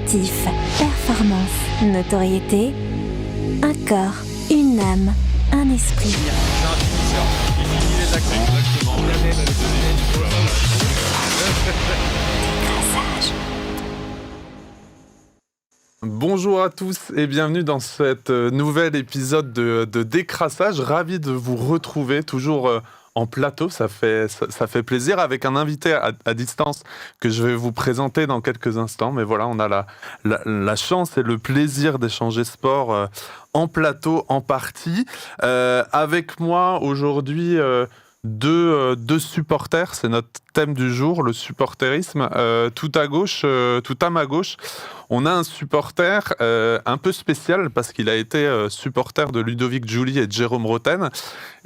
Objectif, performance, notoriété, un corps, une âme, un esprit. Décrassage. Bonjour à tous et bienvenue dans cet nouvel épisode de Décrassage. Ravi de vous retrouver toujours en plateau, ça fait plaisir, avec un invité à distance que je vais vous présenter dans quelques instants. Mais voilà, on a la chance et le plaisir d'échanger sport en plateau, en partie. Avec moi aujourd'hui, deux supporters, c'est notre thème du jour, le supporterisme. Tout à ma gauche, on a un supporter un peu spécial parce qu'il a été supporter de Ludovic Giuly et de Jérôme Roten.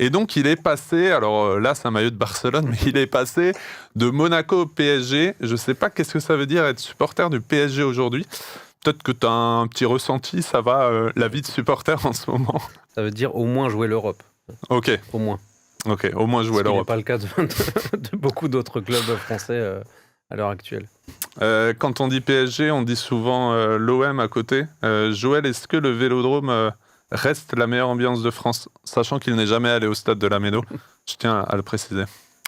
Et donc, il est passé, alors là, c'est un maillot de Barcelone, mais il est passé de Monaco au PSG. Je ne sais pas qu'est-ce que ça veut dire être supporter du PSG aujourd'hui. Peut-être que tu as un petit ressenti, ça va, la vie de supporter en ce moment. Ça veut dire au moins jouer l'Europe. Ok. Au moins. Ok, au moins jouer l'Europe. Ce n'est pas le cas de beaucoup d'autres clubs français à l'heure actuelle. Quand on dit PSG, on dit souvent l'OM à côté. Joël, est-ce que le Vélodrome reste la meilleure ambiance de France, sachant qu'il n'est jamais allé au stade de la Méno? Je tiens à le préciser.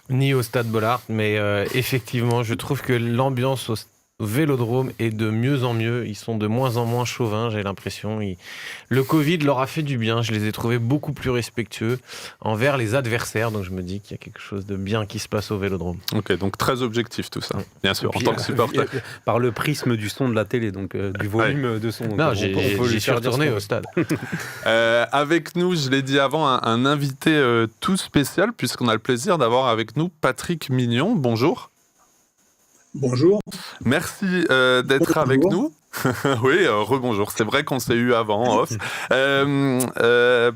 Ni au stade Bollaert, mais effectivement, je trouve que l'ambiance au Vélodrome est de mieux en mieux. Ils sont de moins en moins chauvins, j'ai l'impression. Le Covid leur a fait du bien. Je les ai trouvés beaucoup plus respectueux envers les adversaires. Donc je me dis qu'il y a quelque chose de bien qui se passe au Vélodrome. Ok, donc très objectif tout ça, bien sûr, puis, en tant que supporter. Par le prisme du son de la télé, donc du volume de son. Non, j'y suis retourné au stade. Avec nous, je l'ai dit avant, un invité tout spécial, puisqu'on a le plaisir d'avoir avec nous Patrick Mignon. Bonjour. Bonjour. Merci d'être avec nous. Oui, rebonjour. C'est vrai qu'on s'est eu avant en off.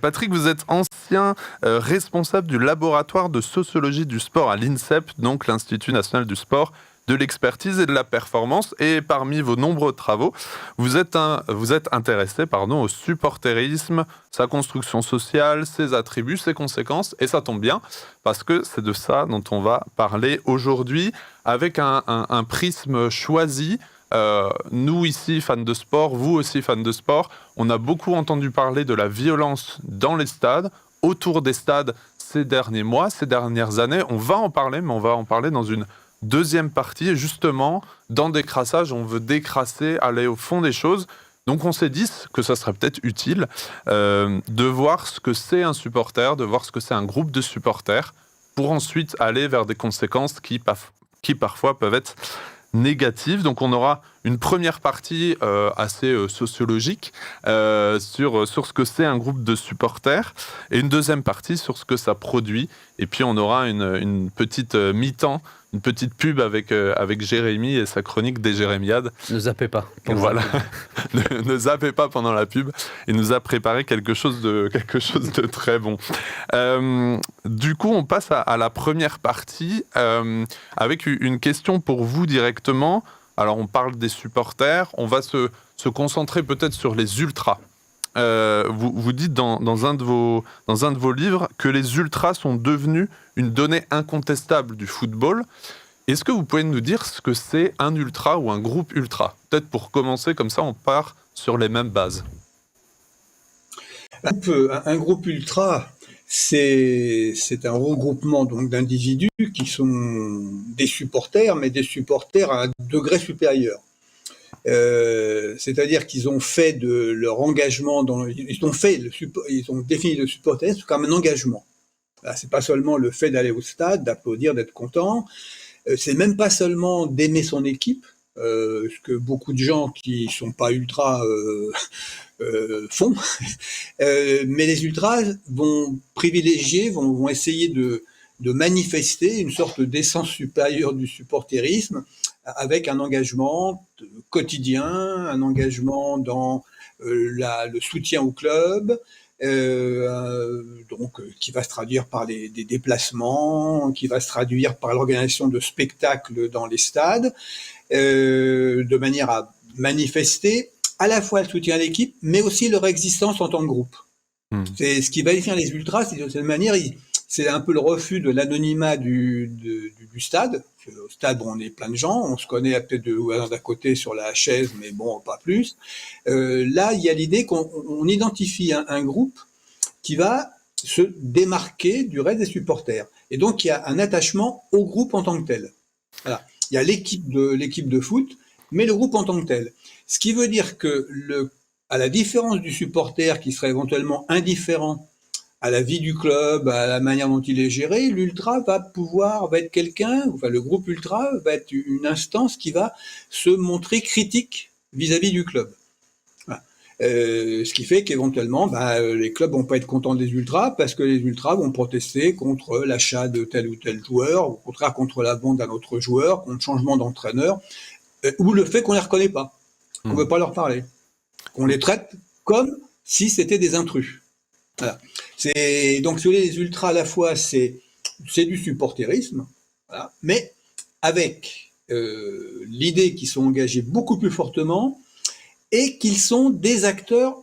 Patrick, vous êtes ancien responsable du laboratoire de sociologie du sport à l'INSEP, donc l'Institut national du sport, de l'expertise et de la performance. Et parmi vos nombreux travaux, vous êtes intéressé au supporterisme, sa construction sociale, ses attributs, ses conséquences. Et ça tombe bien, parce que c'est de ça dont on va parler aujourd'hui, avec un prisme choisi. Nous ici, fans de sport, vous aussi fans de sport, on a beaucoup entendu parler de la violence dans les stades, autour des stades ces derniers mois, ces dernières années. On va en parler, mais on va en parler dans une deuxième partie. Et justement, dans Décrassage, on veut décrasser, aller au fond des choses. Donc on s'est dit que ça serait peut-être utile de voir ce que c'est un supporter, de voir ce que c'est un groupe de supporters, pour ensuite aller vers des conséquences qui parfois peuvent être négatives. Donc on aura une première partie assez sociologique sur ce que c'est un groupe de supporters, et une deuxième partie sur ce que ça produit. Et puis on aura une petite mi-temps, une petite pub avec Jérémy et sa chronique des Jérémiades. Ne zappez pas. Voilà, ne zappez pas pendant la pub. Il nous a préparé quelque chose de très bon. Du coup, on passe à la première partie avec une question pour vous directement. Alors, on parle des supporters. On va se concentrer peut-être sur les ultras. Vous dites dans un de vos livres que les ultras sont devenus une donnée incontestable du football. Est-ce que vous pouvez nous dire ce que c'est un ultra ou un groupe ultra? Peut-être pour commencer, comme ça on part sur les mêmes bases. Un groupe ultra, c'est un regroupement donc d'individus qui sont des supporters, mais des supporters à un degré supérieur. C'est-à-dire qu'ils ont fait de leur engagement, ils ont défini le supporterisme comme un engagement. C'est pas seulement le fait d'aller au stade, d'applaudir, d'être content. C'est même pas seulement d'aimer son équipe, ce que beaucoup de gens qui sont pas ultras font. Mais les ultras vont privilégier, vont essayer de manifester une sorte d'essence supérieure du supporterisme, avec un engagement quotidien, un engagement dans le soutien au club, donc qui va se traduire par des déplacements, qui va se traduire par l'organisation de spectacles dans les stades, de manière à manifester à la fois le soutien à l'équipe, mais aussi leur existence en tant que groupe. C'est ce qui va définir les ultras, c'est de cette manière, c'est un peu le refus de l'anonymat du stade. Au stade, on est plein de gens, on se connaît peut-être d'un côté sur la chaise, mais bon, pas plus. Là, il y a l'idée qu'on identifie un groupe qui va se démarquer du reste des supporters. Et donc, il y a un attachement au groupe en tant que tel. Voilà. Il y a l'équipe de foot, mais le groupe en tant que tel. Ce qui veut dire que, à la différence du supporter qui serait éventuellement indifférent à la vie du club, à la manière dont il est géré, l'ultra va être quelqu'un, enfin le groupe ultra va être une instance qui va se montrer critique vis-à-vis du club. Voilà. Ce qui fait qu'éventuellement, les clubs vont pas être contents des ultras parce que les ultras vont protester contre l'achat de tel ou tel joueur, au contraire contre la vente d'un autre joueur, contre le changement d'entraîneur, ou le fait qu'on les reconnaît pas, qu'on veut pas leur parler, qu'on les traite comme si c'était des intrus. Voilà. Donc, si vous voulez, les ultras, à la fois, c'est du supporterisme, voilà, mais avec l'idée qu'ils sont engagés beaucoup plus fortement et qu'ils sont des acteurs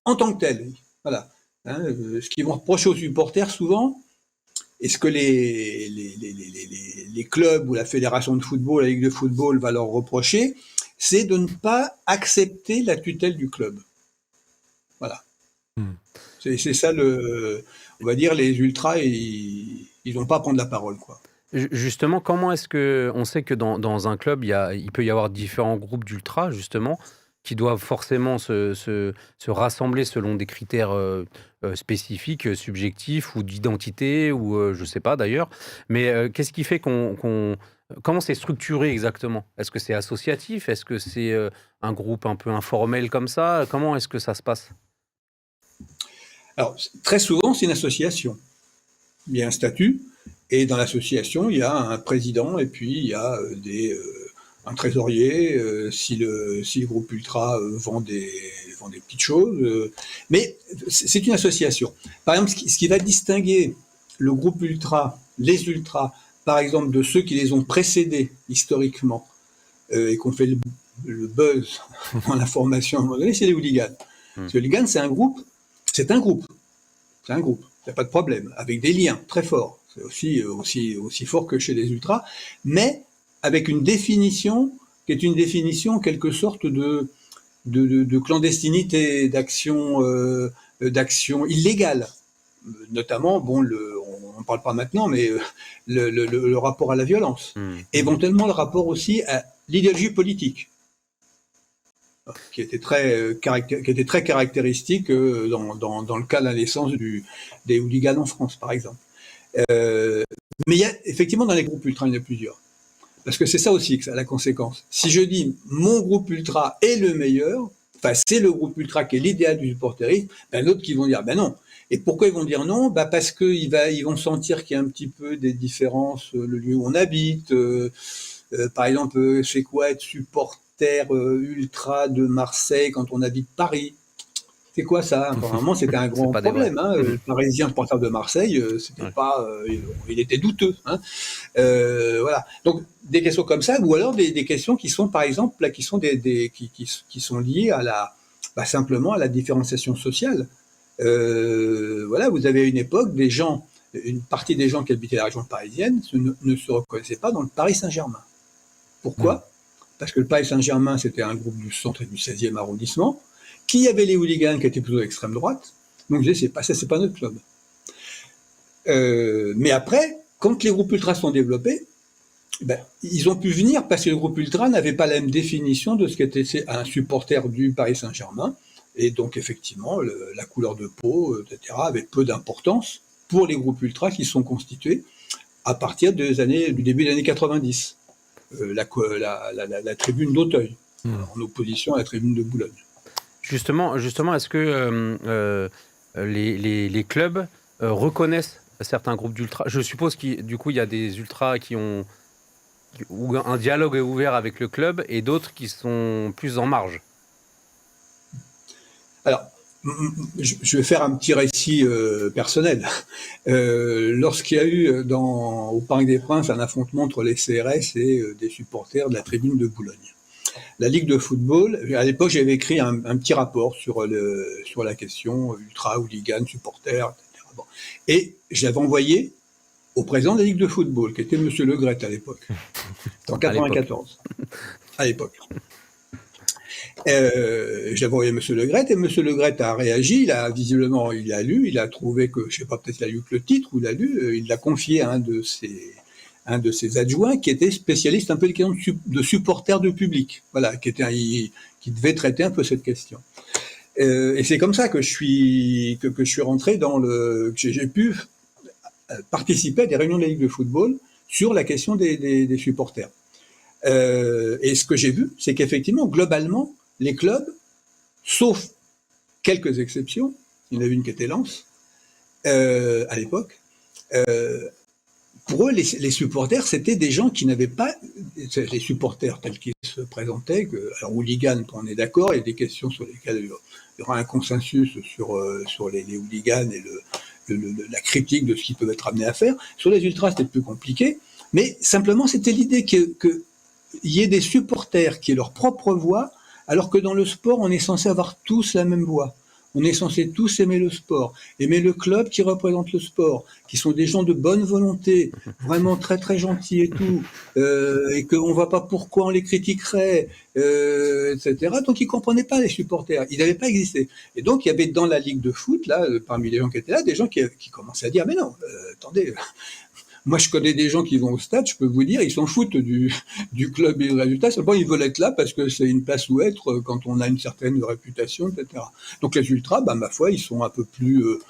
en tant que tels. Voilà. Ce qu'ils vont reprocher aux supporters souvent, et ce que les clubs ou la fédération de football, la ligue de football va leur reprocher, c'est de ne pas accepter la tutelle du club. Voilà. C'est ça on va dire, les ultras, ils n'ont pas à prendre la parole, quoi. Justement, comment est-ce que on sait que dans un club, il peut y avoir différents groupes d'ultras, justement, qui doivent forcément se rassembler selon des critères spécifiques, subjectifs ou d'identité, ou je ne sais pas d'ailleurs. Mais qu'est-ce qui fait comment c'est structuré exactement? Est-ce que c'est associatif? Est-ce que c'est un groupe un peu informel comme ça? Comment est-ce que ça se passe? Alors, très souvent, c'est une association. Il y a un statut, et dans l'association, il y a un président, et puis il y a un trésorier, si le groupe ultra vend des petites choses. Mais c'est une association. Par exemple, ce qui va distinguer le groupe ultra, les ultras, par exemple, de ceux qui les ont précédés historiquement, et qu'on fait le buzz en information à un moment donné, c'est les hooligans. Parce que les hooligans, c'est un groupe. C'est un groupe, il n'y a pas de problème, avec des liens très forts, c'est aussi fort que chez les ultras, mais avec une définition qui est une définition en quelque sorte de clandestinité, d'action illégale, notamment, on ne parle pas maintenant, mais le rapport à la violence, éventuellement le rapport aussi à l'idéologie politique, qui était très caractéristique dans le cas de la naissance des hooligans en France, par exemple. Mais il y a effectivement dans les groupes ultra, il y en a plusieurs. Parce que c'est ça aussi la conséquence. Si je dis mon groupe ultra est le meilleur, enfin c'est le groupe ultra qui est l'idéal du supporterisme, d'autres qui vont dire non. Et pourquoi ils vont dire non? Parce qu'ils vont sentir qu'il y a un petit peu des différences, le lieu où on habite. Par exemple, c'est quoi être supporter ultra de Marseille quand on habite Paris? C'est quoi ça? Apparemment, c'était un grand problème. Le Parisien supporter de Marseille, c'était pas, il était douteux. Voilà. Donc des questions comme ça, ou alors des questions qui sont, par exemple, là, qui sont qui sont liées à simplement à la différenciation sociale. Voilà, vous avez à une époque une partie des gens qui habitaient la région parisienne ne se reconnaissaient pas dans le Paris Saint-Germain. Pourquoi? Parce que le Paris Saint-Germain, c'était un groupe du centre et du 16e arrondissement, qui avait les hooligans qui étaient plutôt d'extrême droite, donc je disais, c'est pas notre club. Mais après, quand les groupes ultras sont développés, ils ont pu venir parce que le groupe ultra n'avait pas la même définition de ce qu'était un supporter du Paris Saint-Germain, et donc effectivement, la couleur de peau, etc., avait peu d'importance pour les groupes ultras qui sont constitués à partir du début des années 90. La tribune d'Auteuil, en opposition à la tribune de Boulogne. Justement, est-ce que les clubs reconnaissent certains groupes d'ultras? Je suppose du coup, il y a des ultras où un dialogue est ouvert avec le club et d'autres qui sont plus en marge. Alors, je vais faire un petit récit personnel. Lorsqu'il y a eu au Parc des Princes un affrontement entre les CRS et des supporters de la tribune de Boulogne, la Ligue de football, à l'époque j'avais écrit un petit rapport sur la question ultra, hooligan, supporters, etc. Bon. Et je l'avais envoyé au président de la Ligue de football, qui était M. Le Gret à l'époque, en 94, à l'époque. J'avais envoyé M. Le Gret, et M. Le Gret a réagi, il a lu, il a trouvé que, je sais pas, peut-être il a lu que le titre, ou il a lu, il l'a confié à un de ses adjoints, qui était spécialiste un peu des questions de supporters de public, voilà, qui devait traiter un peu cette question. Et c'est comme ça que je suis rentré que j'ai pu participer à des réunions de la Ligue de football sur la question des supporters. Et ce que j'ai vu, c'est qu'effectivement, globalement, les clubs, sauf quelques exceptions, il y en avait une qui était Lens, à l'époque, pour eux, les supporters, c'était des gens qui n'avaient pas, les supporters tels qu'ils se présentaient, alors hooligans, on est d'accord, il y a des questions sur lesquelles il y aura un consensus sur les hooligans et la critique de ce qu'ils peuvent être amenés à faire. Sur les ultras, c'était plus compliqué, mais simplement, c'était l'idée qu'il y ait des supporters qui aient leur propre voix, alors que dans le sport, on est censé avoir tous la même voix. On est censé tous aimer le sport, aimer le club qui représente le sport, qui sont des gens de bonne volonté, vraiment très très gentils et tout, et qu'on ne voit pas pourquoi on les critiquerait, etc. Donc ils ne comprenaient pas les supporters, ils n'avaient pas existé. Et donc il y avait dans la ligue de foot, là, parmi les gens qui étaient là, des gens qui commençaient à dire « mais non, attendez ». Moi, je connais des gens qui vont au stade, je peux vous dire, ils s'en foutent du club et du résultat. Simplement, ils veulent être là parce que c'est une place où être quand on a une certaine réputation, etc. Donc, les ultras, ma foi, ils sont un peu plus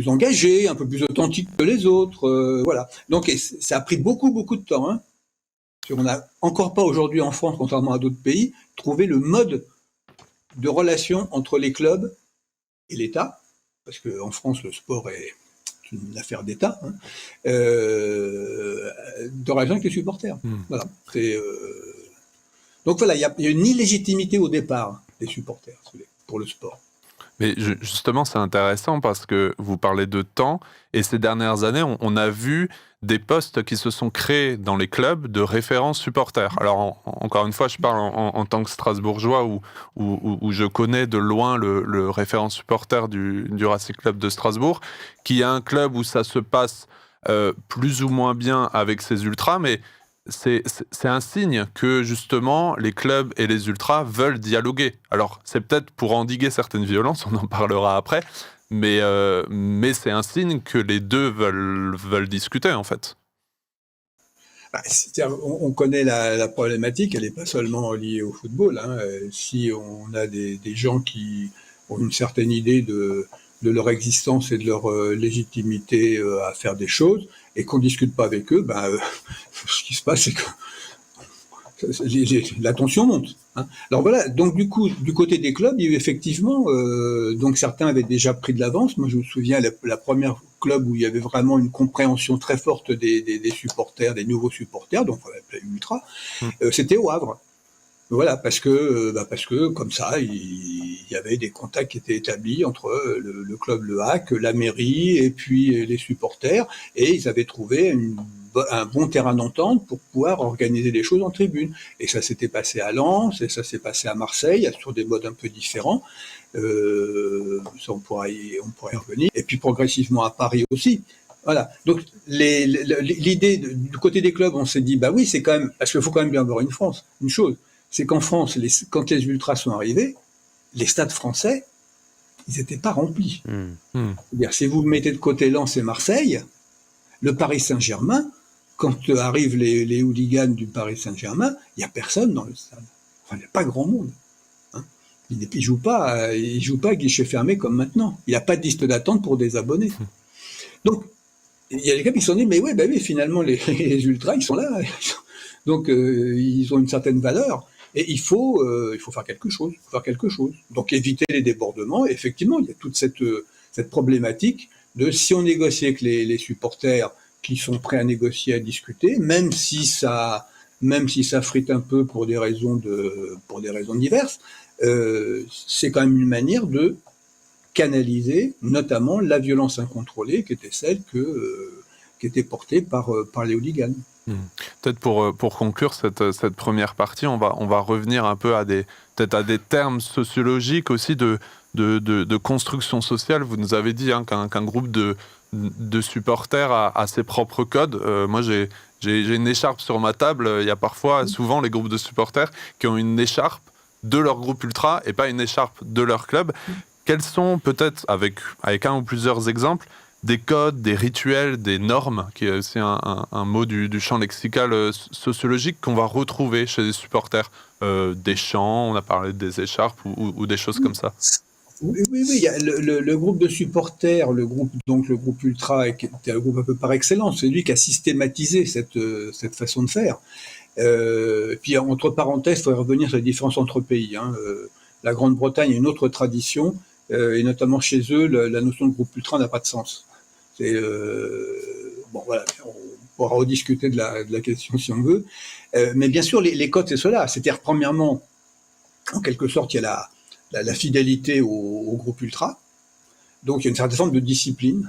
engagés, un peu plus authentiques que les autres. Voilà. Donc, ça a pris beaucoup de temps. Hein. On n'a encore pas aujourd'hui en France, contrairement à d'autres pays, trouvé le mode de relation entre les clubs et l'État. Parce qu'en France, le sport est une affaire d'État, hein, de relation avec les supporters. Voilà. Donc voilà, il y a une illégitimité au départ des supporters pour le sport. Mais justement, c'est intéressant parce que vous parlez de temps, et ces dernières années, on a vu des postes qui se sont créés dans les clubs de référents supporters. Alors, encore une fois, je parle en tant que Strasbourgeois où je connais de loin le référent supporter du Racing Club de Strasbourg, qui est un club où ça se passe plus ou moins bien avec ses ultras, mais c'est un signe que, justement, les clubs et les ultras veulent dialoguer. Alors, c'est peut-être pour endiguer certaines violences, on en parlera après, mais c'est un signe que les deux veulent discuter, en fait. On connaît la problématique, elle n'est pas seulement liée au football. Hein. Si on a des gens qui ont une certaine idée de leur existence et de leur légitimité à faire des choses, et qu'on ne discute pas avec eux, ce qui se passe, c'est que la tension monte. Hein. Alors voilà, donc du coup, du côté des clubs, il y a eu effectivement, donc certains avaient déjà pris de l'avance. Moi, je me souviens, la première club où il y avait vraiment une compréhension très forte des supporters, des nouveaux supporters, donc on l'appelait Ultra, c'était au Havre. Voilà, parce que comme ça, il y avait des contacts qui étaient établis entre le club Le Hack, la mairie et puis les supporters, et ils avaient trouvé un bon terrain d'entente pour pouvoir organiser les choses en tribune. Et ça s'était passé à Lens, et ça s'est passé à Marseille, sur des modes un peu différents. Ça, on pourrait y revenir. Et puis progressivement à Paris aussi. Voilà. Donc l'idée du côté des clubs, on s'est dit, oui, c'est quand même, parce qu'il faut quand même bien voir une chose. C'est qu'en France, quand les ultras sont arrivés, les stades français, ils n'étaient pas remplis. C'est-à-dire, si vous mettez de côté Lens et Marseille, le Paris Saint-Germain, quand arrivent les hooligans du Paris Saint-Germain, il n'y a personne dans le stade. Enfin, il n'y a pas grand monde. Hein. Il ne joue pas à guichet fermé comme maintenant. Il n'y a pas de liste d'attente pour des abonnés. Donc, il y a des gars qui se sont dit, mais oui, finalement, les ultras, ils sont là. Donc, ils ont une certaine valeur. Et il faut faire quelque chose. Donc éviter les débordements. Et effectivement, il y a toute cette problématique de si on négocie avec les supporters qui sont prêts à négocier, à discuter, même si ça frite un peu pour des raisons diverses, c'est quand même une manière de canaliser, notamment la violence incontrôlée, qui était celle qui était portée par les hooligans. Peut-être pour conclure cette première partie, on va revenir un peu à des termes sociologiques aussi de de construction sociale. Vous nous avez dit qu'un groupe de supporters a ses propres codes. Moi, j'ai une écharpe sur ma table. Il y a souvent les groupes de supporters qui ont une écharpe de leur groupe ultra et pas une écharpe de leur club. Quels sont peut-être, avec un ou plusieurs exemples, des codes, des rituels, des normes, qui est aussi un mot du champ lexical sociologique qu'on va retrouver chez les supporters, des chants, on a parlé des écharpes ou des choses comme ça. Oui, il y a le groupe de supporters, le groupe ultra, qui était un groupe un peu par excellence, c'est lui qui a systématisé cette façon de faire. Puis entre parenthèses, il faut revenir sur les différences entre pays. La Grande-Bretagne a une autre tradition, et notamment chez eux, la notion de groupe ultra n'a pas de sens. Bon, voilà, on pourra rediscuter de la question si on veut. Mais bien sûr, les codes, c'est cela. C'est-à-dire, premièrement, en quelque sorte, il y a la fidélité au groupe ultra. Donc, il y a une certaine forme de discipline.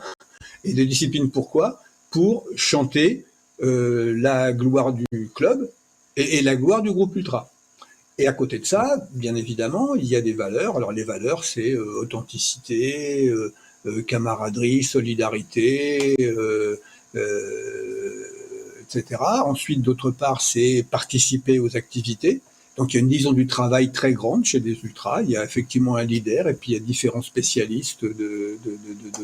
Et de discipline, pourquoi ? Pour chanter la gloire du club et la gloire du groupe ultra. Et à côté de ça, bien évidemment, il y a des valeurs. Alors, les valeurs, c'est authenticité, camaraderie, solidarité, etc. Ensuite, d'autre part, c'est participer aux activités. Donc, il y a une division du travail très grande chez les ultras. Il y a effectivement un leader et puis il y a différents spécialistes de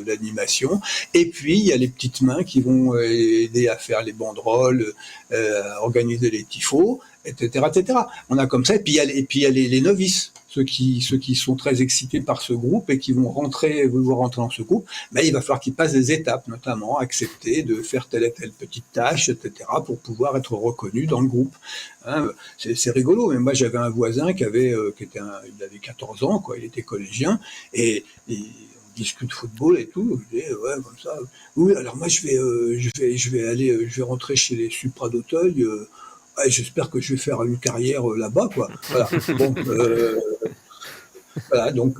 l'animation. Et puis, il y a les petites mains qui vont aider à faire les banderoles, à organiser les tifos, etc., etc. On a comme ça. Et puis, il y a les novices, ceux qui sont très excités par ce groupe et qui vont vouloir rentrer dans ce groupe. Mais il va falloir qu'ils passent des étapes, notamment accepter de faire telle et telle petite tâche, etc., pour pouvoir être reconnus dans le groupe. C'est rigolo. Mais moi, j'avais un voisin il avait 14 ans, quoi. Il était collégien et on discute football et tout. Je dis, ouais, comme ça. Oui, alors moi, je vais rentrer chez les Supra d'Auteuil. J'espère que je vais faire une carrière là-bas, quoi. Voilà. Bon, voilà, donc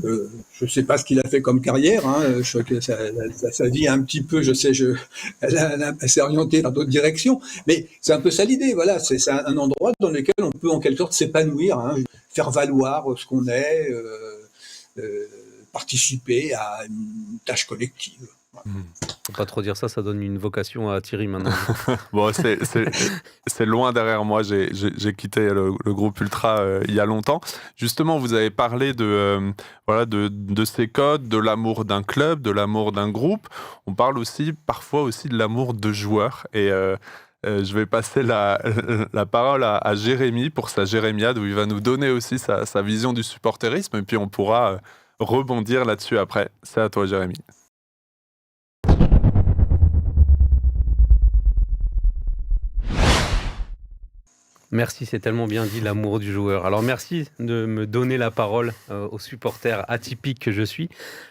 je sais pas ce qu'il a fait comme carrière. Je crois que sa vie un petit peu, elle s'est orientée dans d'autres directions. Mais c'est un peu ça l'idée. Voilà, c'est un endroit dans lequel on peut en quelque sorte s'épanouir, faire valoir ce qu'on est, participer à une tâche collective. Faut pas trop dire ça, ça donne une vocation à Thierry maintenant. Bon, c'est loin derrière moi. J'ai quitté le groupe ultra il y a longtemps. Justement, vous avez parlé de ces codes, de l'amour d'un club, de l'amour d'un groupe. On parle parfois aussi de l'amour de joueurs. Et je vais passer la parole à Jérémy pour sa Jérémiade, où il va nous donner aussi sa vision du supporterisme. Et puis on pourra rebondir là-dessus après. C'est à toi, Jérémy. Merci, c'est tellement bien dit, l'amour du joueur. Alors merci de me donner la parole aux supporters atypiques que je suis.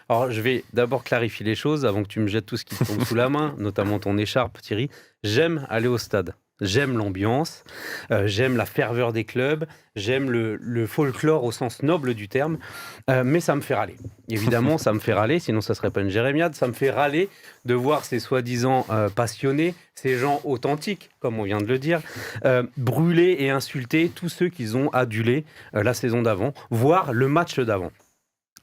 Alors je vais d'abord clarifier les choses avant que tu me jettes tout ce qui te tombe sous la main, notamment ton écharpe, Thierry. J'aime aller au stade. J'aime l'ambiance, j'aime la ferveur des clubs, j'aime le folklore au sens noble du terme, mais ça me fait râler. Évidemment, ça me fait râler, sinon ça ne serait pas une jérémiade. Ça me fait râler de voir ces soi-disant passionnés, ces gens authentiques, comme on vient de le dire, brûler et insulter tous ceux qu'ils ont adulés la saison d'avant, voire le match d'avant.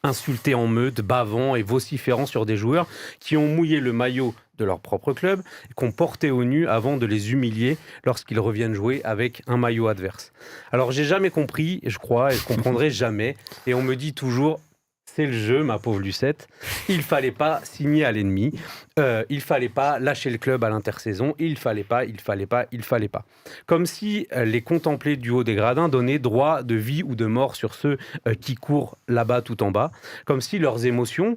Insultés en meute, bavant et vociférant sur des joueurs qui ont mouillé le maillot de leur propre club, qu'on portait au nu avant de les humilier lorsqu'ils reviennent jouer avec un maillot adverse. Alors j'ai jamais compris, je crois, et je comprendrai jamais, et on me dit toujours, c'est le jeu, ma pauvre Lucette, il fallait pas signer à l'ennemi, il fallait pas lâcher le club à l'intersaison, il fallait pas. Comme si les contemplés du haut des gradins donnaient droit de vie ou de mort sur ceux qui courent là-bas tout en bas, comme si leurs émotions,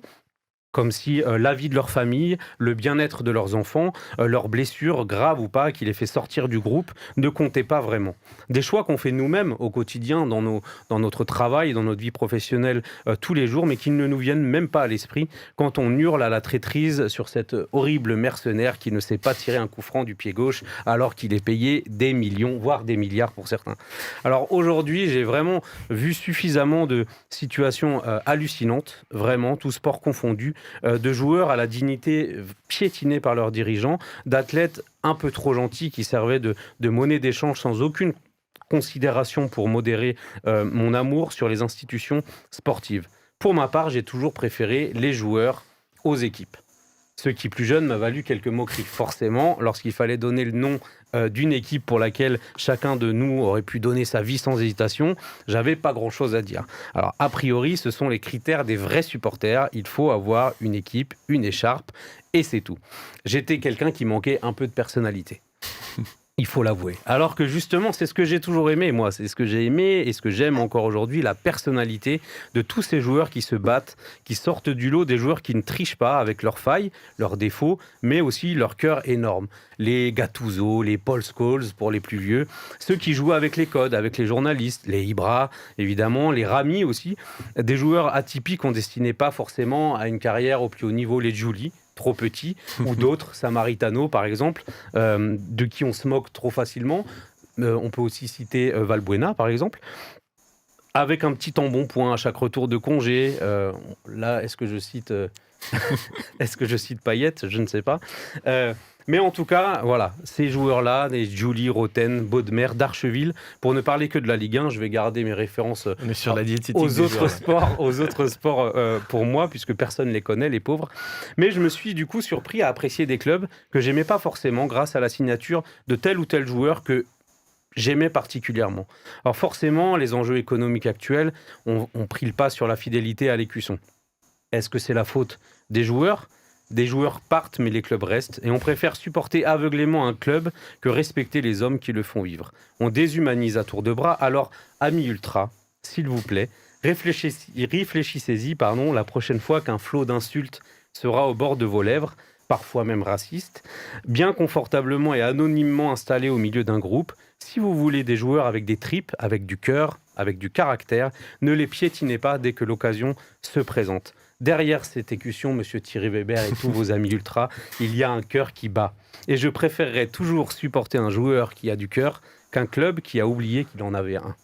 comme si la vie de leur famille, le bien-être de leurs enfants, leurs blessures, graves ou pas, qui les fait sortir du groupe, ne comptaient pas vraiment. Des choix qu'on fait nous-mêmes au quotidien, dans notre travail, dans notre vie professionnelle tous les jours, mais qui ne nous viennent même pas à l'esprit quand on hurle à la traîtrise sur cet horrible mercenaire qui ne sait pas tirer un coup franc du pied gauche alors qu'il est payé des millions, voire des milliards pour certains. Alors aujourd'hui, j'ai vraiment vu suffisamment de situations hallucinantes, vraiment, tout sport confondu, de joueurs à la dignité piétinée par leurs dirigeants, d'athlètes un peu trop gentils qui servaient de monnaie d'échange sans aucune considération pour modérer mon amour sur les institutions sportives. Pour ma part, j'ai toujours préféré les joueurs aux équipes. Ce qui, plus jeune, m'a valu quelques moqueries. Forcément, lorsqu'il fallait donner le nom d'une équipe pour laquelle chacun de nous aurait pu donner sa vie sans hésitation, j'avais pas grand-chose à dire. Alors, a priori, ce sont les critères des vrais supporters. Il faut avoir une équipe, une écharpe, et c'est tout. J'étais quelqu'un qui manquait un peu de personnalité. Il faut l'avouer. Alors que justement, c'est ce que j'ai toujours aimé, moi. C'est ce que j'ai aimé et ce que j'aime encore aujourd'hui, la personnalité de tous ces joueurs qui se battent, qui sortent du lot, des joueurs qui ne trichent pas avec leurs failles, leurs défauts, mais aussi leur cœur énorme. Les Gattuso, les Paul Scholes pour les plus vieux, ceux qui jouent avec les codes, avec les journalistes, les Ibra, évidemment, les Rami aussi, des joueurs atypiques qu'on ne destinait pas forcément à une carrière au plus haut niveau, les Giuli, trop petits, ou d'autres, Samaritano par exemple, de qui on se moque trop facilement. On peut aussi citer Valbuena par exemple, avec un petit embonpoint à chaque retour de congé. Là, est-ce que je cite Payet? Je ne sais pas. Mais en tout cas, voilà, ces joueurs-là, des Giuli, Roten, Baudemer, Darcheville, pour ne parler que de la Ligue 1, je vais garder mes références On est sur la diététique aux autres sports pour moi, puisque personne ne les connaît, les pauvres. Mais je me suis du coup surpris à apprécier des clubs que j'aimais pas forcément grâce à la signature de tel ou tel joueur que j'aimais particulièrement. Alors forcément, les enjeux économiques actuels ont pris le pas sur la fidélité à l'écusson. Est-ce que c'est la faute des joueurs ? Des joueurs partent, mais les clubs restent. Et on préfère supporter aveuglément un club que respecter les hommes qui le font vivre. On déshumanise à tour de bras. Alors, amis ultra, s'il vous plaît, réfléchissez-y la prochaine fois qu'un flot d'insultes sera au bord de vos lèvres, parfois même racistes, bien confortablement et anonymement installés au milieu d'un groupe. Si vous voulez des joueurs avec des tripes, avec du cœur, avec du caractère, ne les piétinez pas dès que l'occasion se présente. Derrière cette écution, monsieur Thierry Weber et tous vos amis ultras, il y a un cœur qui bat. Et je préférerais toujours supporter un joueur qui a du cœur qu'un club qui a oublié qu'il en avait un.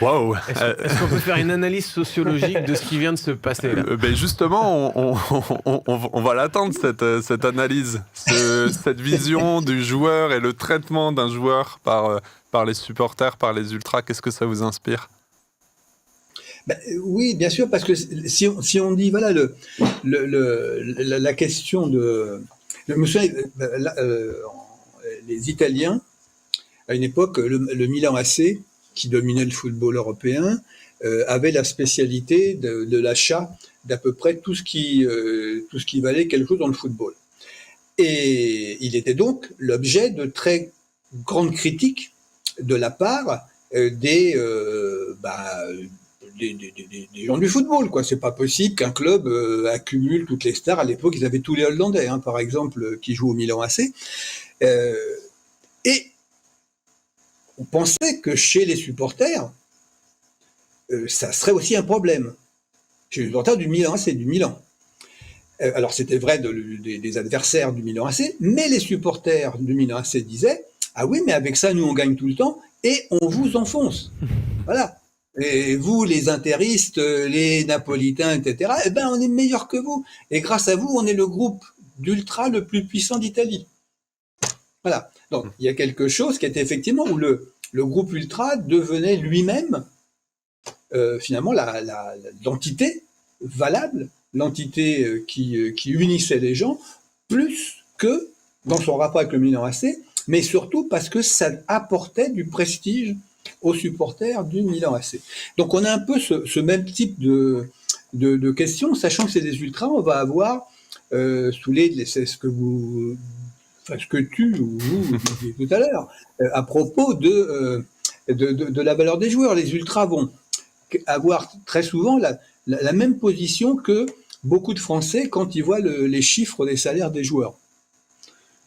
Waouh. Est-ce qu'on peut faire une analyse sociologique de ce qui vient de se passer là? Ben justement, on va l'attendre, cette analyse, cette vision du joueur et le traitement d'un joueur par les supporters, par les ultras. Qu'est-ce que ça vous inspire? Oui, bien sûr, parce que si on dit, voilà, la question de... Je me souviens, les Italiens, à une époque, le Milan AC, qui dominait le football européen, avait la spécialité de l'achat d'à peu près tout ce qui valait quelque chose dans le football. Et il était donc l'objet de très grandes critiques de la part des gens du football, quoi. C'est pas possible qu'un club accumule toutes les stars. À l'époque, ils avaient tous les Hollandais, par exemple, qui jouent au Milan AC. Et on pensait que chez les supporters, ça serait aussi un problème. Chez les supporters du Milan AC, du Milan. Alors, c'était vrai des adversaires du Milan AC, mais les supporters du Milan AC disaient « Ah oui, mais avec ça, nous, on gagne tout le temps et on vous enfonce. » Voilà. Et vous, les interistes, les napolitains, etc., eh ben, on est meilleurs que vous. Et grâce à vous, on est le groupe d'ultra le plus puissant d'Italie. Voilà. Donc, il y a quelque chose qui était effectivement où le groupe ultra devenait lui-même, finalement, l'entité valable, l'entité qui unissait les gens, plus que dans son rapport avec le Milan AC, mais surtout parce que ça apportait du prestige aux supporters du Milan AC. Donc on a un peu ce même type de questions, sachant que c'est des ultras, on va avoir c'est ce que tu ou vous disiez tout à l'heure, à propos de la valeur des joueurs. Les ultras vont avoir très souvent la même position que beaucoup de Français quand ils voient les chiffres des salaires des joueurs.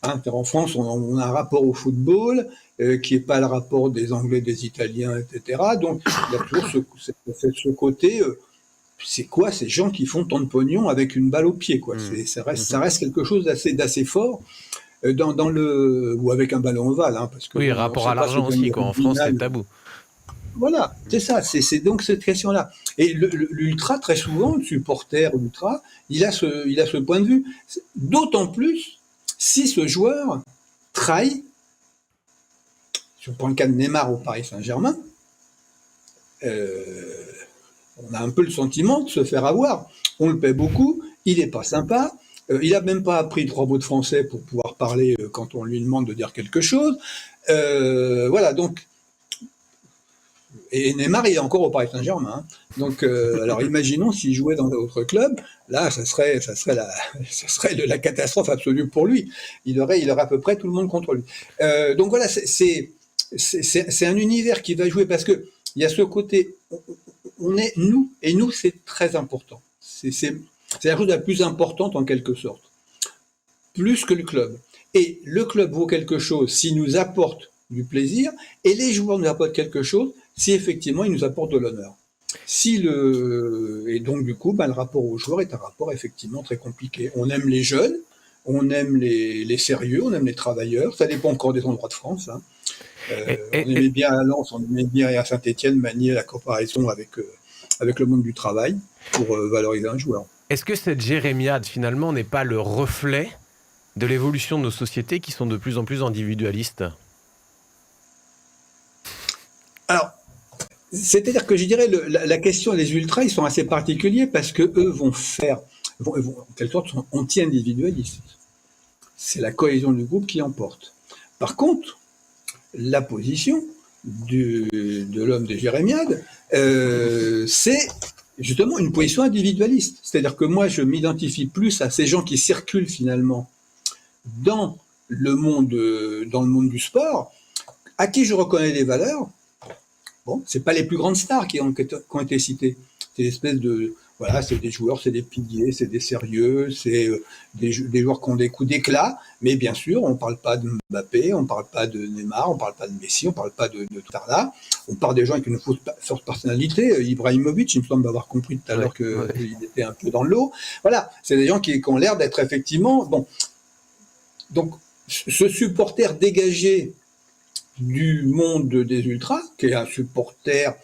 En France, on a un rapport au football qui n'est pas le rapport des Anglais, des Italiens, etc. Donc, il y a toujours ce côté, c'est quoi ces gens qui font tant de pognon avec une balle au pied, quoi. Ça reste quelque chose d'assez fort ou avec un ballon ovale, parce que oui, rapport à l'argent aussi, quoi. En France, c'est tabou. Voilà, c'est ça. C'est donc cette question-là. Et l'ultra, très souvent, le supporter ultra, il a ce point de vue. D'autant plus si ce joueur trahit, si on prend le cas de Neymar au Paris Saint-Germain, on a un peu le sentiment de se faire avoir. On le paie beaucoup, il n'est pas sympa, il n'a même pas appris 3 mots de français pour pouvoir parler quand on lui demande de dire quelque chose. Voilà, donc, et Neymar, il est encore au Paris Saint-Germain. Hein. Donc, alors imaginons s'il jouait dans d'autres clubs, là, ça serait de la catastrophe absolue pour lui. Il aurait à peu près tout le monde contre lui. Donc voilà, c'est un univers qui va jouer parce que il y a ce côté, on est nous, et nous, c'est très important. C'est la chose la plus importante en quelque sorte, plus que le club. Et le club vaut quelque chose s'il nous apporte du plaisir, et les joueurs nous apportent quelque chose si effectivement ils nous apportent de l'honneur. Et donc du coup, le rapport aux joueurs est un rapport effectivement très compliqué. On aime les jeunes, on aime les sérieux, on aime les travailleurs, ça dépend encore des endroits de France. Hein. On aimait bien à Lens, on aimait bien à Saint-Etienne manier la comparaison avec le monde du travail pour valoriser un joueur. Est-ce que cette jérémiade finalement n'est pas le reflet de l'évolution de nos sociétés qui sont de plus en plus individualistes ? Alors, c'est-à-dire que je dirais la question des ultras, ils sont assez particuliers parce que eux vont en quelque sorte, sont anti-individualistes. C'est la cohésion du groupe qui emporte. Par contre, la position de l'homme de jérémiade, c'est justement une position individualiste. C'est-à-dire que moi, je m'identifie plus à ces gens qui circulent finalement dans le monde du sport, à qui je reconnais des valeurs. Bon, c'est pas les plus grandes stars qui ont été citées. C'est des espèces de, voilà, c'est des joueurs, c'est des piliers, c'est des sérieux, c'est des joueurs qui ont des coups d'éclat. Mais bien sûr, on parle pas de Mbappé, on parle pas de Neymar, on parle pas de Messi, on parle pas de Tarla. On parle des gens avec une forte personnalité. Ibrahimovic, il me semble avoir compris tout à l'heure qu'il était un peu dans l'eau. Voilà, c'est des gens qui ont l'air d'être effectivement, bon. Donc, ce supporter dégagé du monde des ultras, qui est un supporter,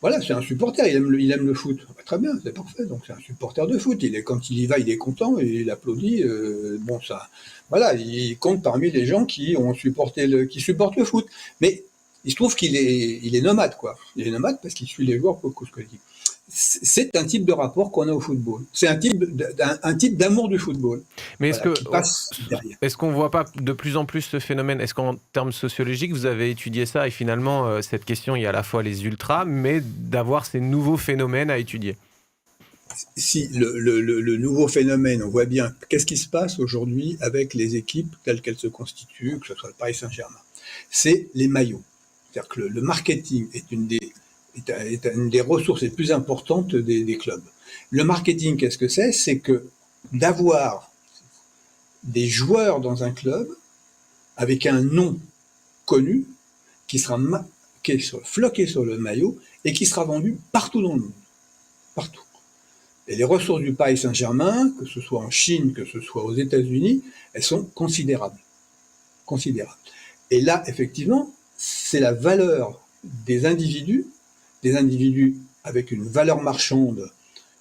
voilà, c'est un supporter, il aime le foot. Très bien, c'est parfait, donc c'est un supporter de foot. Quand il y va, il est content, et il applaudit. Bon, ça, voilà, il compte parmi les gens qui supportent le foot. Mais il se trouve qu'il est nomade, quoi. Il est nomade parce qu'il suit les joueurs pour cause collective. C'est un type de rapport qu'on a au football. C'est un type d'amour du football. Mais est-ce qu'on ne voit pas de plus en plus ce phénomène ? Est-ce qu'en termes sociologiques, vous avez étudié ça et finalement, cette question, il y a à la fois les ultras, mais d'avoir ces nouveaux phénomènes à étudier ? Si le nouveau phénomène, on voit bien qu'est-ce qui se passe aujourd'hui avec les équipes telles qu'elles se constituent, que ce soit le Paris Saint-Germain. C'est les maillots. C'est-à-dire que le marketing est une des ressources les plus importantes des clubs. Le marketing, qu'est-ce que c'est ? C'est que d'avoir des joueurs dans un club avec un nom connu qui sera floqué sur le maillot et qui sera vendu partout dans le monde. Partout. Et les ressources du Paris Saint-Germain, que ce soit en Chine, que ce soit aux États-Unis, elles sont considérables. Considérables. Et là, effectivement, c'est la valeur des individus avec une valeur marchande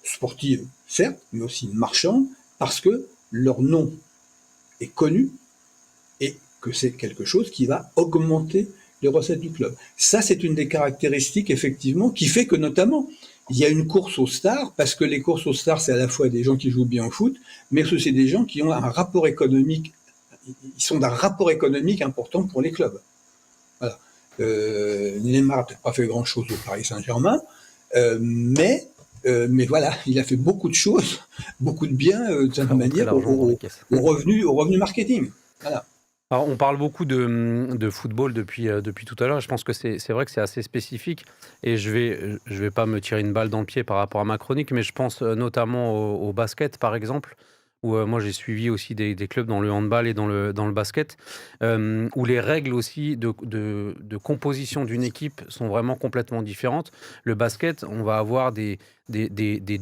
sportive, certes, mais aussi marchande, parce que leur nom est connu et que c'est quelque chose qui va augmenter les recettes du club. Ça, c'est une des caractéristiques, effectivement, qui fait que, notamment, il y a une course aux stars, parce que les courses aux stars, c'est à la fois des gens qui jouent bien au foot, mais aussi des gens qui ont un rapport économique, ils sont d'un rapport économique important pour les clubs. Voilà. Neymar n'a peut-être pas fait grand-chose au Paris Saint-Germain, mais voilà, il a fait beaucoup de choses, beaucoup de bien, de cette manière, au revenu marketing. Voilà. Alors, on parle beaucoup de football depuis tout à l'heure. Je pense que c'est vrai que c'est assez spécifique. Et je vais pas me tirer une balle dans le pied par rapport à ma chronique, mais je pense notamment au basket, par exemple, où moi j'ai suivi aussi des clubs dans le handball et dans le basket, où les règles aussi de composition d'une équipe sont vraiment complètement différentes. Le basket, on va avoir des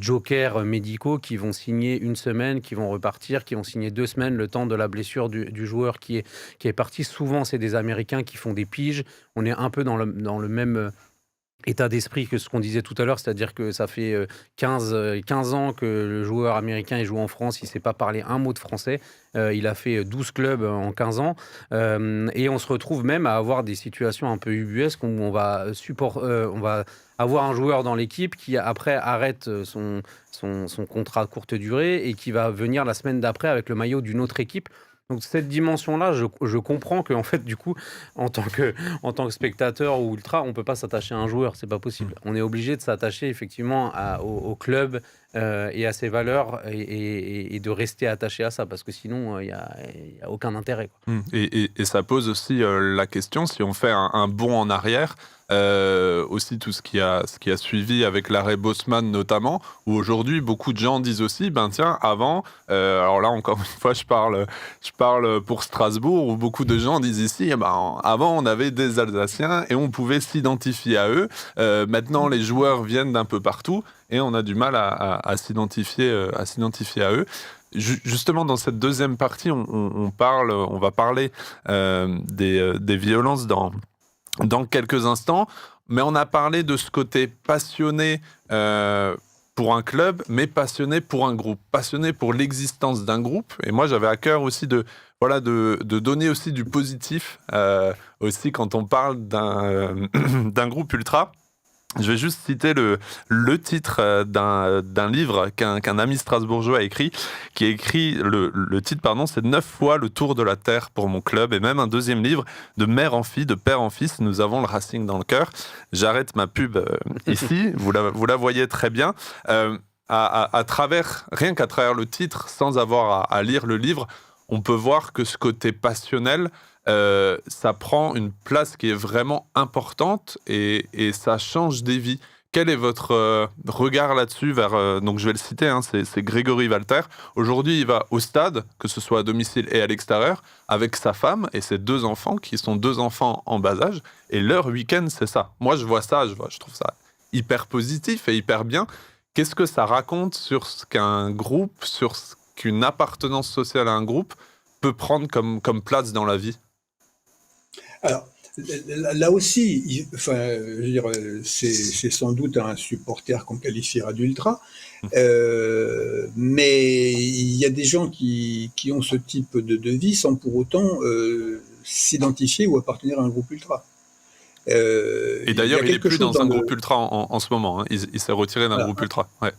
jokers médicaux qui vont signer une semaine, qui vont repartir, qui vont signer 2 semaines, le temps de la blessure du joueur qui est parti. Souvent, c'est des Américains qui font des piges. On est un peu dans le même état d'esprit que ce qu'on disait tout à l'heure, c'est-à-dire que ça fait 15 ans que le joueur américain il joue en France, il ne sait pas parler un mot de français, il a fait 12 clubs en 15 ans, et on se retrouve même à avoir des situations un peu ubuesques où on va avoir un joueur dans l'équipe qui après arrête son contrat de courte durée et qui va venir la semaine d'après avec le maillot d'une autre équipe. Donc cette dimension-là, je comprends qu'en fait, du coup, en tant que spectateur ou ultra, on ne peut pas s'attacher à un joueur, c'est pas possible. On est obligé de s'attacher effectivement au club et à ses valeurs et de rester attaché à ça, parce que sinon, il y a aucun intérêt, quoi. Et ça pose aussi la question, si on fait un bond en arrière, aussi tout ce qui a suivi avec l'arrêt Bosman notamment, où aujourd'hui beaucoup de gens disent aussi, ben tiens, avant, alors là encore une fois je parle pour Strasbourg, où beaucoup de gens disent ici, ben, avant on avait des Alsaciens et on pouvait s'identifier à eux, maintenant les joueurs viennent d'un peu partout et on a du mal à s'identifier à eux. Justement, dans cette deuxième partie, on va parler des violences dans quelques instants, mais on a parlé de ce côté passionné pour un club, mais passionné pour un groupe, passionné pour l'existence d'un groupe. Et moi, j'avais à cœur aussi de donner aussi du positif, aussi quand on parle d'un groupe ultra. Je vais juste citer le titre d'un livre qu'un ami strasbourgeois a écrit, qui a écrit, le titre, pardon, c'est 9 fois le tour de la Terre pour mon club, et même un deuxième livre, de mère en fille, de père en fils, nous avons le Racing dans le cœur. J'arrête ma pub ici, vous la voyez très bien. Rien qu'à travers le titre, sans avoir à lire le livre, on peut voir que ce côté passionnel, ça prend une place qui est vraiment importante et ça change des vies. Quel est votre regard là-dessus donc je vais le citer, hein, c'est Grégory Walter. Aujourd'hui, il va au stade, que ce soit à domicile et à l'extérieur, avec sa femme et ses 2 enfants, qui sont 2 enfants en bas âge, et leur week-end, c'est ça. Moi, je vois ça, je trouve ça hyper positif et hyper bien. Qu'est-ce que ça raconte sur ce qu'un groupe, sur ce qu'une appartenance sociale à un groupe peut prendre comme place dans la vie? Alors, là aussi, je veux dire, c'est sans doute un supporter qu'on qualifiera d'ultra, mais il y a des gens qui ont ce type de vie sans pour autant s'identifier ou appartenir à un groupe ultra. Et d'ailleurs, il n'est plus dans un groupe ultra en ce moment, hein. Il s'est retiré d'un groupe ultra. Ouais.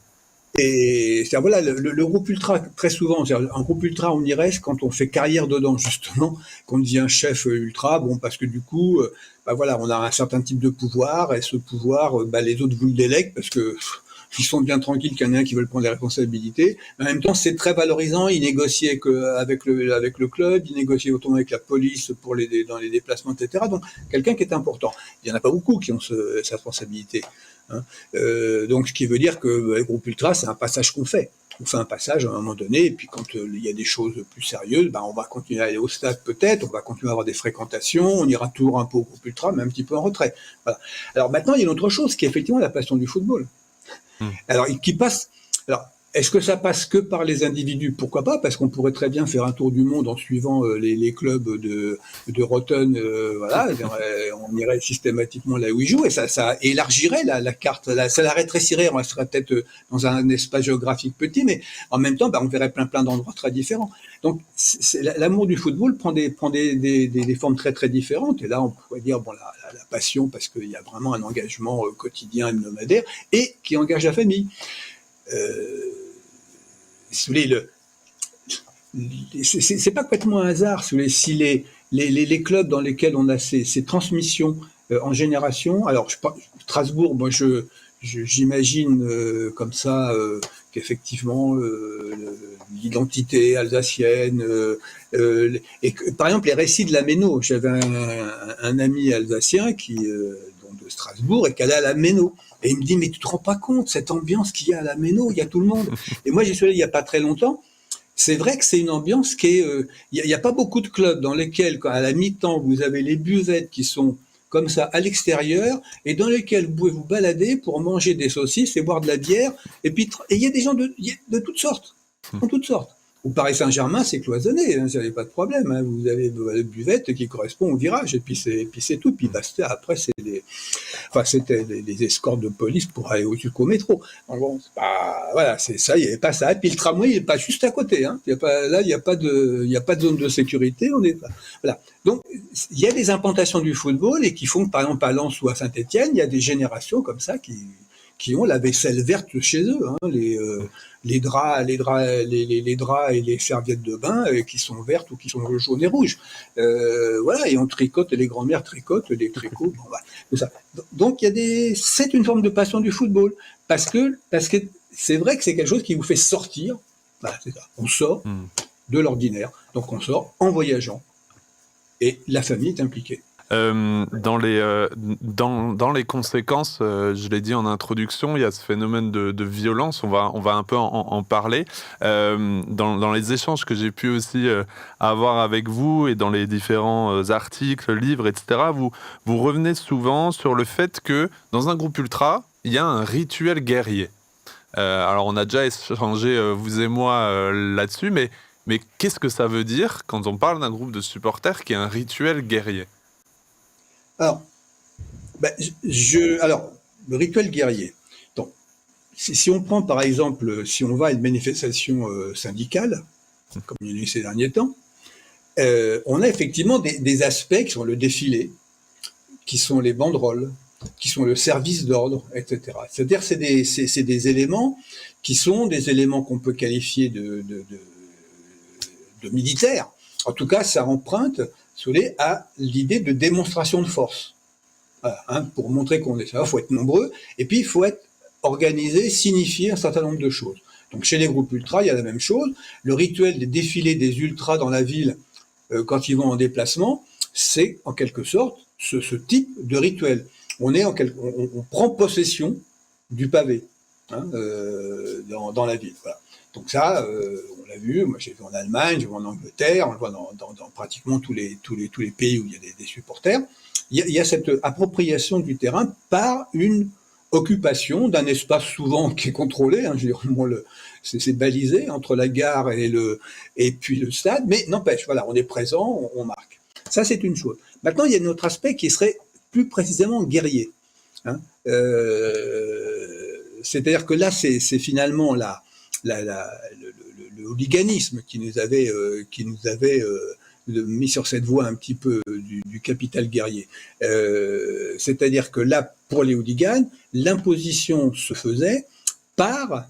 Et voilà, le groupe ultra, très souvent, un groupe ultra, on y reste quand on fait carrière dedans, justement, qu'on devient chef ultra, bon, parce que du coup, voilà, on a un certain type de pouvoir, et ce pouvoir, les autres vous le délèguent, parce que ils sont bien tranquilles qu'il y en a un qui veut prendre les responsabilités. Mais en même temps, c'est très valorisant. Ils négocient avec le club, ils négocient autant avec la police dans les déplacements, etc. Donc, quelqu'un qui est important. Il n'y en a pas beaucoup qui ont cette responsabilité. Hein. Donc, ce qui veut dire que le groupe ultra, c'est un passage qu'on fait. On fait un passage à un moment donné, et puis quand il y a des choses plus sérieuses, on va continuer à aller au stade peut-être, on va continuer à avoir des fréquentations, on ira toujours un peu au groupe ultra, mais un petit peu en retrait. Voilà. Alors maintenant, il y a une autre chose qui est effectivement la passion du football. Alors, est-ce que ça passe que par les individus? Pourquoi pas? Parce qu'on pourrait très bien faire un tour du monde en suivant les clubs de Rotten, voilà, on irait systématiquement là où ils jouent, et ça élargirait la carte, ça la rétrécirait, on serait peut-être dans un espace géographique petit, mais en même temps, on verrait plein d'endroits très différents. Donc, l'amour du football prend des formes très très différentes, et là, on pourrait dire, la passion, parce qu'il y a vraiment un engagement quotidien, hebdomadaire, et qui engage la famille. Si vous voulez, c'est pas complètement un hasard. Si les clubs dans lesquels on a ces transmissions en génération, alors Strasbourg, moi j'imagine comme ça qu'effectivement l'identité alsacienne et que, par exemple, les récits de la Méno. J'avais un ami alsacien de Strasbourg et qui allait à la Méno. Et il me dit, mais tu te rends pas compte, cette ambiance qu'il y a à la Méno, il y a tout le monde. Et moi, j'y suis allé il y a pas très longtemps. C'est vrai que c'est une ambiance qui est... Il y a pas beaucoup de clubs dans lesquels, à la mi-temps, vous avez les buvettes qui sont comme ça à l'extérieur et dans lesquels vous pouvez vous balader pour manger des saucisses et boire de la bière. Et il y a des gens de toutes sortes. En toutes sortes. Au Paris Saint-Germain, c'est cloisonné, hein, vous n'avez pas de problème. Hein, vous avez votre buvette qui correspond au virage, et puis c'est tout. Puis basta. Après, c'était des escortes de police pour aller jusqu'au métro. Donc bon, voilà, c'est ça. Il n'y avait pas ça. Et puis le tramway, il n'est pas juste à côté. Hein. Il n'y a pas de zone de sécurité. Voilà. Donc il y a des implantations du football et qui font que, par exemple, à Lens ou à Saint-Étienne, il y a des générations comme ça qui ont la vaisselle verte chez eux, hein, les draps et les serviettes de bain qui sont vertes ou qui sont jaunes et rouges. Voilà, et on tricote, les grand-mères tricotent des tricots. Bon, voilà, tout ça. Donc c'est une forme de passion du football parce que c'est vrai que c'est quelque chose qui vous fait sortir. Voilà, c'est ça. On sort de l'ordinaire, donc on sort en voyageant et la famille est impliquée. Dans les conséquences, je l'ai dit en introduction, il y a ce phénomène de violence, on va un peu en parler. Dans les échanges que j'ai pu aussi avoir avec vous et dans les différents articles, livres, etc., vous revenez souvent sur le fait que dans un groupe ultra, il y a un rituel guerrier. Alors on a déjà échangé, vous et moi, là-dessus, mais qu'est-ce que ça veut dire quand on parle d'un groupe de supporters qui a un rituel guerrier ? Alors, le rituel guerrier. Donc, si on prend par exemple, si on va à une manifestation syndicale, comme il y a eu ces derniers temps, on a effectivement des aspects qui sont le défilé, qui sont les banderoles, qui sont le service d'ordre, etc. C'est-à-dire c'est des éléments qui sont des éléments qu'on peut qualifier de militaires. En tout cas, ça emprunte à l'idée de démonstration de force. Voilà, hein, pour montrer qu'on est ça, il faut être nombreux, et puis il faut être organisé, signifier un certain nombre de choses. Donc chez les groupes ultras, il y a la même chose. Le rituel des défilés des ultras dans la ville, quand ils vont en déplacement, c'est en quelque sorte ce type de rituel. On prend possession du pavé, hein, dans la ville. Voilà. Donc ça, on l'a vu, moi j'ai vu en Allemagne, j'ai vu en Angleterre, on le voit dans pratiquement tous les pays où il y a des supporters. Il y a cette appropriation du terrain par une occupation d'un espace souvent qui est contrôlé, hein, je veux dire, c'est balisé entre la gare et puis le stade, mais n'empêche, voilà, on est présent, on marque. Ça, c'est une chose. Maintenant, il y a un autre aspect qui serait plus précisément guerrier. Hein. C'est-à-dire que là, c'est finalement le hooliganisme qui nous avait mis sur cette voie un petit peu du capital guerrier. C'est-à-dire que là, pour les hooligans, l'imposition se faisait par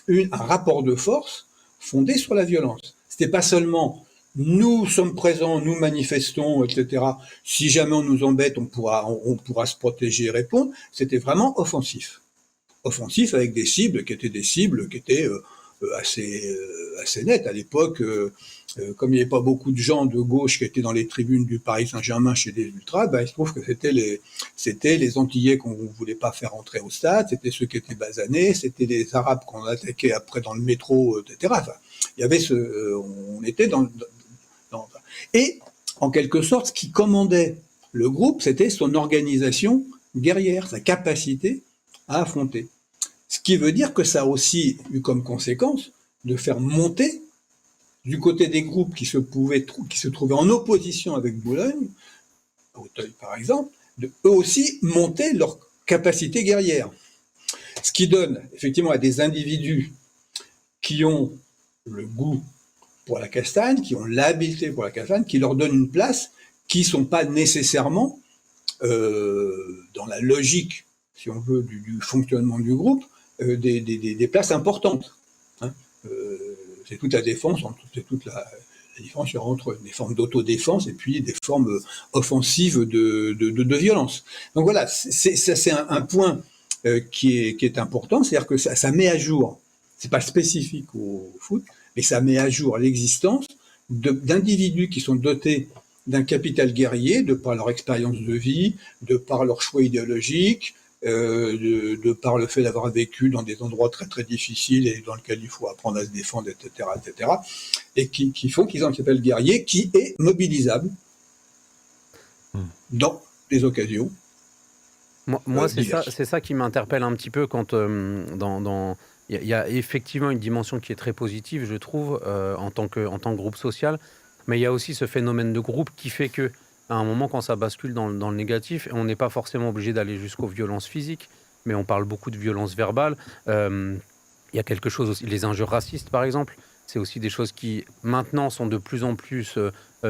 un rapport de force fondé sur la violence. C'était pas seulement nous sommes présents, nous manifestons, etc. Si jamais on nous embête, on pourra se protéger et répondre. C'était vraiment offensif. Offensif avec des cibles qui étaient assez nettes. À l'époque, comme il n'y avait pas beaucoup de gens de gauche qui étaient dans les tribunes du Paris Saint-Germain chez les ultras, il se trouve que c'était les Antillais qu'on ne voulait pas faire entrer au stade, c'était ceux qui étaient basanés, c'était les Arabes qu'on attaquait après dans le métro, etc. Enfin, il y avait on était et en quelque sorte, ce qui commandait le groupe, c'était son organisation guerrière, sa capacité à affronter. Ce qui veut dire que ça a aussi eu comme conséquence de faire monter du côté des groupes qui se trouvaient en opposition avec Boulogne, Auteuil par exemple, de eux aussi monter leur capacité guerrière. Ce qui donne effectivement à des individus qui ont le goût pour la castagne, qui ont l'habileté pour la castagne, qui leur donnent une place qui ne sont pas nécessairement dans la logique, si on veut, du fonctionnement du groupe, des places importantes. Hein. C'est toute la défense, c'est toute la différence entre des formes d'autodéfense et puis des formes offensives de violence. Donc voilà, c'est un point qui est important, c'est-à-dire que ça met à jour, c'est pas spécifique au foot, mais ça met à jour l'existence d'individus qui sont dotés d'un capital guerrier, de par leur expérience de vie, de par leur choix idéologique, de par le fait d'avoir vécu dans des endroits très très difficiles et dans lesquels il faut apprendre à se défendre, etc., et qui font qu'ils ont un capital guerrier qui est mobilisable dans des occasions. Moi c'est ça qui m'interpelle un petit peu quand dans il y a effectivement une dimension qui est très positive, je trouve, en tant que groupe social. Mais il y a aussi ce phénomène de groupe qui fait que, à un moment, quand ça bascule dans le négatif, on n'est pas forcément obligé d'aller jusqu'aux violences physiques, mais on parle beaucoup de violences verbales. Il y a quelque chose aussi, les injures racistes, par exemple. C'est aussi des choses qui, maintenant, sont de plus en plus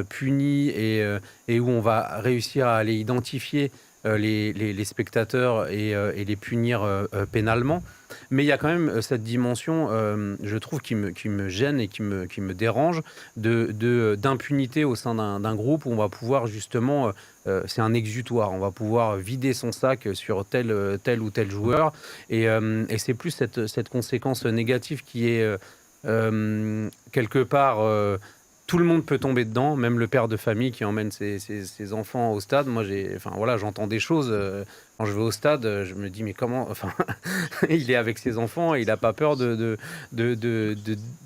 punies et où on va réussir à aller identifier les spectateurs et les punir pénalement. Mais il y a quand même cette dimension, je trouve, qui me gêne et qui me dérange, d'impunité au sein d'un groupe où on va pouvoir justement, c'est un exutoire, on va pouvoir vider son sac sur tel ou tel joueur. Et c'est plus cette conséquence négative qui est quelque part... tout le monde peut tomber dedans, même le père de famille qui emmène ses enfants au stade. Moi, j'entends des choses. Quand je vais au stade, je me dis, mais comment... Enfin, il est avec ses enfants et il n'a pas peur de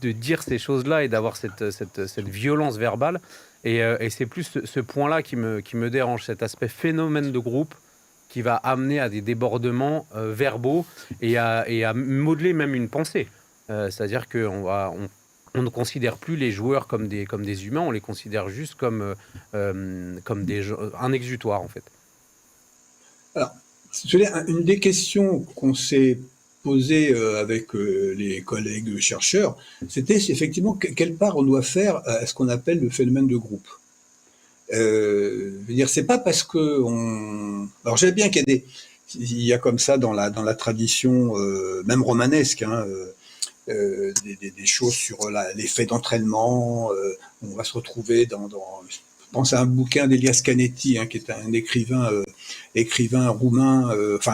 dire ces choses-là et d'avoir cette violence verbale. Et c'est plus ce point-là qui me dérange, cet aspect phénomène de groupe qui va amener à des débordements verbaux et à modeler même une pensée. C'est-à-dire qu'on ne considère plus les joueurs comme des humains, on les considère juste comme un exutoire, en fait. Alors, une des questions qu'on s'est posées avec les collègues chercheurs, c'était effectivement quelle part on doit faire à ce qu'on appelle le phénomène de groupe. Je veux dire, c'est pas parce que alors j'aime bien qu'il y a comme ça dans la tradition même romanesque, hein, des choses sur les faits d'entraînement. On va se retrouver je pense à un bouquin d'Elias Canetti, hein, qui est un écrivain roumain,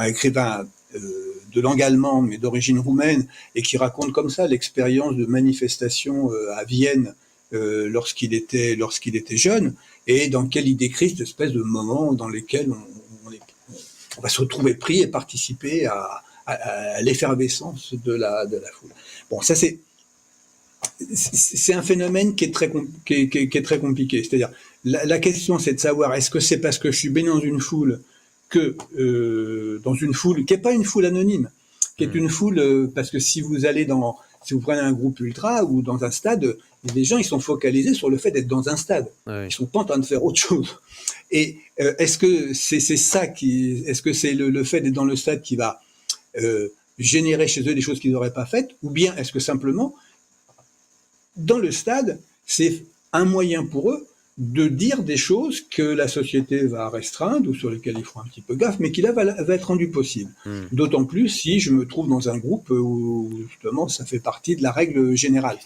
écrivain de langue allemande mais d'origine roumaine, et qui raconte comme ça l'expérience de manifestation à Vienne lorsqu'il était jeune, et dans lequel il décrit cette espèce de moment dans lesquels on va se retrouver pris et participer à l'effervescence de la foule. Bon, ça c'est un phénomène qui est très compliqué. C'est-à-dire, la question, c'est de savoir, est-ce que c'est parce que je suis baigné dans une foule dans une foule qui n'est pas une foule anonyme, qui est une foule parce que si vous prenez un groupe ultra ou dans un stade, les gens ils sont focalisés sur le fait d'être dans un stade. Ouais. Ils sont pas en train de faire autre chose. Et est-ce que est-ce que c'est le fait d'être dans le stade qui va générer chez eux des choses qu'ils n'auraient pas faites, ou bien est-ce que simplement, dans le stade, c'est un moyen pour eux de dire des choses que la société va restreindre ou sur lesquelles ils feront un petit peu gaffe, mais qui là va être rendu possible. D'autant plus si je me trouve dans un groupe où justement ça fait partie de la règle générale.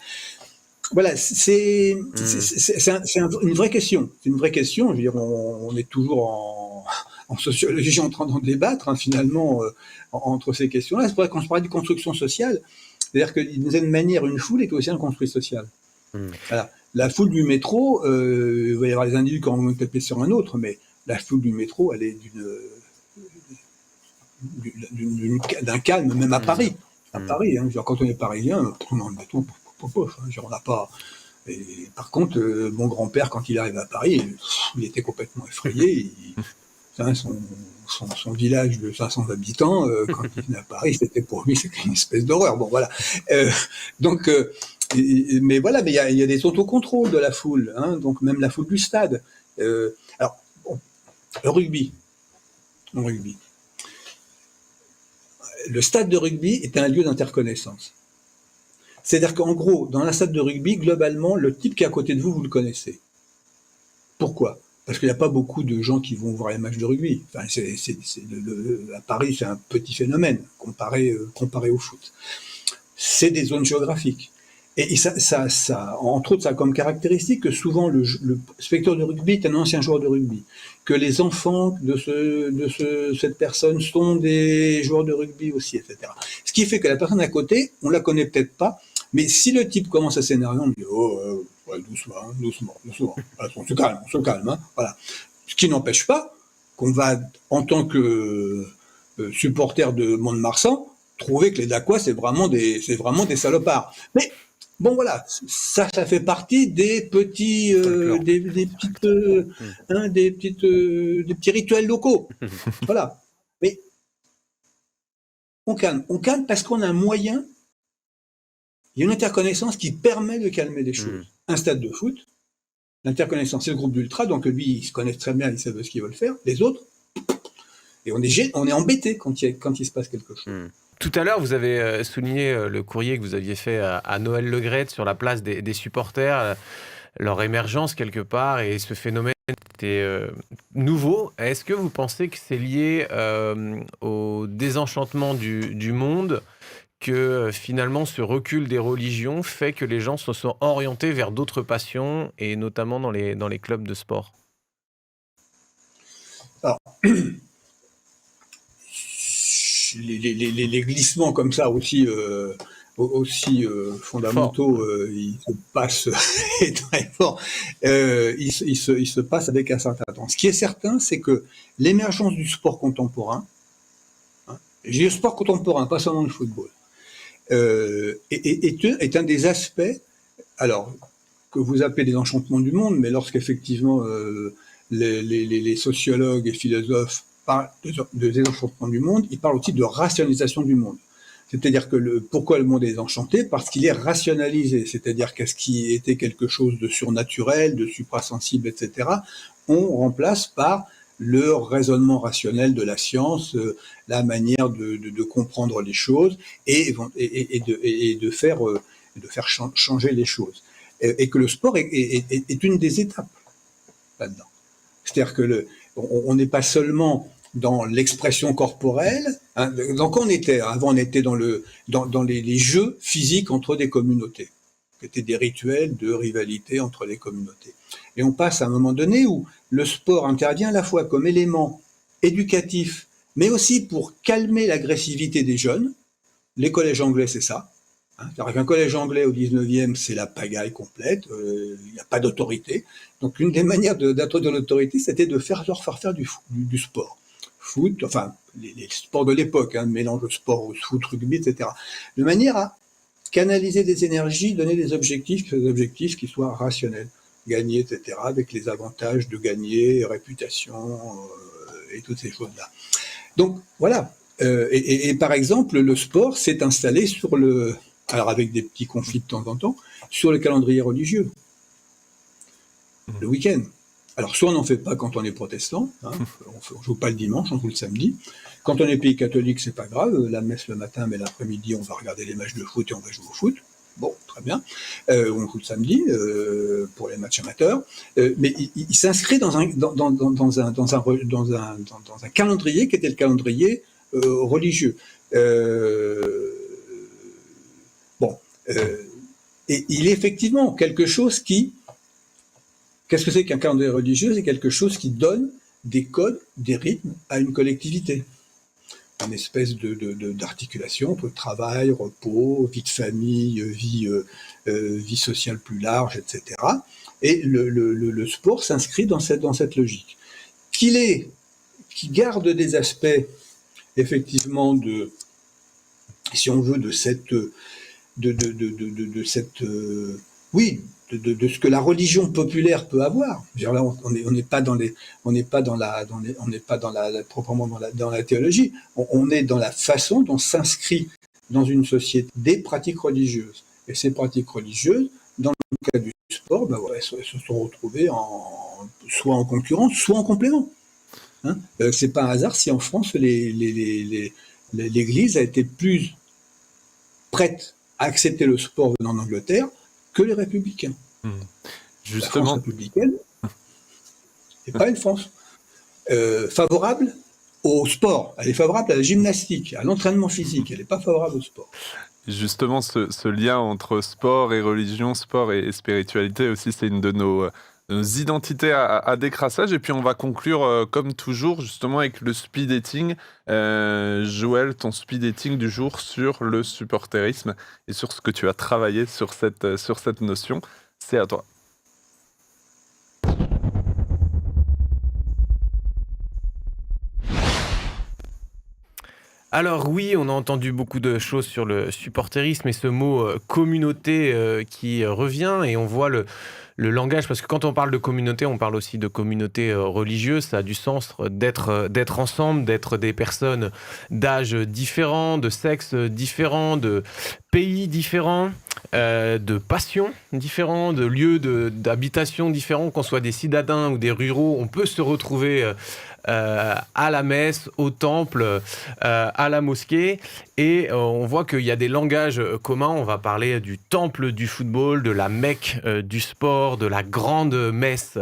Voilà, c'est une vraie question. C'est une vraie question. Je veux dire, on est toujours en sociologie en train d'en débattre, hein, finalement, entre ces questions-là. C'est pour ça qu'on se parlait de construction sociale. C'est-à-dire que d'une certaine manière, une foule est aussi un construit social. Voilà. La foule du métro, il va y avoir des individus qui vont taper sur un autre, mais la foule du métro, elle est d'un calme, même à Paris. À Paris, hein, quand on est parisien, dans le métro, on n'a pas. Et par contre, mon grand-père, quand il arrive à Paris, il était complètement effrayé. Son village de 500 habitants, quand il venait à Paris, pour lui, c'était une espèce d'horreur. Bon, voilà. Mais voilà, mais il y a des autocontrôles de la foule, hein, donc même la foule du stade. Alors, bon, le rugby. Le stade de rugby est un lieu d'interconnaissance. C'est-à-dire qu'en gros, dans un stade de rugby, globalement, le type qui est à côté de vous, vous le connaissez. Pourquoi ? Parce qu'il n'y a pas beaucoup de gens qui vont voir les matchs de rugby. Enfin, à Paris, c'est un petit phénomène comparé au foot. C'est des zones géographiques. Et ça, entre autres, ça a comme caractéristique que souvent le spectateur de rugby est un ancien joueur de rugby, que les enfants de cette personne sont des joueurs de rugby aussi, etc. Ce qui fait que la personne à côté, on la connaît peut-être pas, mais si le type commence à s'énerver, on dit ouais, doucement, voilà, on se calme, hein, voilà. Ce qui n'empêche pas qu'on va, en tant que supporter de Mont-de-Marsan, trouver que les Dacois c'est vraiment des salopards. Mais bon, voilà, ça fait partie des petits, des petits rituels locaux. Voilà. Mais on calme parce qu'on a un moyen il y a une interconnaissance qui permet de calmer les choses. Un stade de foot, l'interconnaissance, c'est le groupe d'ultra, donc lui, ils se connaissent très bien, ils savent ce qu'ils veulent faire. Les autres, et on est embêté quand il se passe quelque chose. Tout à l'heure, vous avez souligné le courrier que vous aviez fait à Noël Le Graët sur la place des supporters, leur émergence quelque part, et ce phénomène était nouveau. Est-ce que vous pensez que c'est lié au désenchantement du monde, que finalement ce recul des religions fait que les gens se sont orientés vers d'autres passions, et notamment dans les clubs de sport? Alors, les glissements comme ça aussi fondamentaux, ils se passent très fort. Ils se passent avec un certain temps. Ce qui est certain, c'est que l'émergence du sport contemporain, j'ai le sport contemporain, pas seulement le football, est un des aspects, alors que vous appelez des enchantements du monde, mais lorsqu'effectivement les sociologues et philosophes parlent de désenchantement du monde, ils parlent aussi de rationalisation du monde. C'est-à-dire que pourquoi le monde est enchanté? Parce qu'il est rationalisé, c'est-à-dire qu'est-ce qui était quelque chose de surnaturel, de suprasensible, etc., on remplace par le raisonnement rationnel de la science, la manière de comprendre les choses et de faire changer les choses. Et que le sport est une des étapes là-dedans. C'est-à-dire que on n'est pas seulement dans l'expression corporelle. Donc avant on était dans les jeux physiques entre des communautés, qui étaient des rituels de rivalité entre les communautés. Et on passe à un moment donné où le sport intervient à la fois comme élément éducatif, mais aussi pour calmer l'agressivité des jeunes. Les collèges anglais, c'est ça. C'est-à-dire qu'un collège anglais au 19e, c'est la pagaille complète, il n'y a pas d'autorité. Donc l'une des manières d'introduire l'autorité, c'était de leur faire faire du sport. Foot, enfin les sports de l'époque, mélange de sport, foot, rugby, etc. De manière à canaliser des énergies, donner des objectifs qui soient rationnels. Gagner, etc., avec les avantages de gagner, réputation et toutes ces choses-là. Donc voilà. Et par exemple, le sport s'est installé alors avec des petits conflits de temps en temps, sur le calendrier religieux. Le week-end. Alors, soit on n'en fait pas quand on est protestant, on joue pas le dimanche, on joue le samedi. Quand on est pays catholique, c'est pas grave, la messe le matin, mais l'après-midi, on va regarder les matchs de foot et on va jouer au foot. Bon, très bien. On joue le samedi pour les matchs amateurs, mais il s'inscrit dans un calendrier qui était le calendrier religieux. Et il est effectivement quelque chose qui... Qu'est-ce que c'est qu'un calendrier religieux? C'est quelque chose qui donne des codes, des rythmes à une collectivité. Une espèce d'articulation entre travail, repos, vie de famille, vie sociale plus large, etc. Et le sport s'inscrit dans cette logique. Qui garde des aspects, effectivement, si on veut, de ce que la religion populaire peut avoir. Là, on n'est pas proprement dans la théologie. On est dans la façon dont s'inscrit dans une société des pratiques religieuses. Et ces pratiques religieuses, dans le cas du sport, elles se sont retrouvées soit en concurrence, soit en complément. C'est pas un hasard si en France l'Église a été plus prête à accepter le sport venant d'Angleterre que les républicains. Justement. La France républicaine n'est pas une France favorable au sport. Elle est favorable à la gymnastique, à l'entraînement physique. Elle n'est pas favorable au sport. Justement, ce lien entre sport et religion, sport et spiritualité aussi, c'est une de nos identités à décrassage. Et puis on va conclure comme toujours justement avec le speed dating. Joël, ton speed dating du jour sur le supporterisme et sur ce que tu as travaillé sur cette notion, c'est à toi. Alors oui, on a entendu beaucoup de choses sur le supporterisme et ce mot communauté qui revient, et on voit le langage, parce que quand on parle de communauté, on parle aussi de communauté religieuse. Ça a du sens d'être ensemble, d'être des personnes d'âge différents, de sexe différents, de pays différents, de passions différents, de lieux d'habitation différents, qu'on soit des citadins ou des ruraux. On peut se retrouver à la messe, au temple, à la mosquée, et on voit qu'il y a des langages communs. On va parler du temple du football, de la Mecque du sport, de la grande messe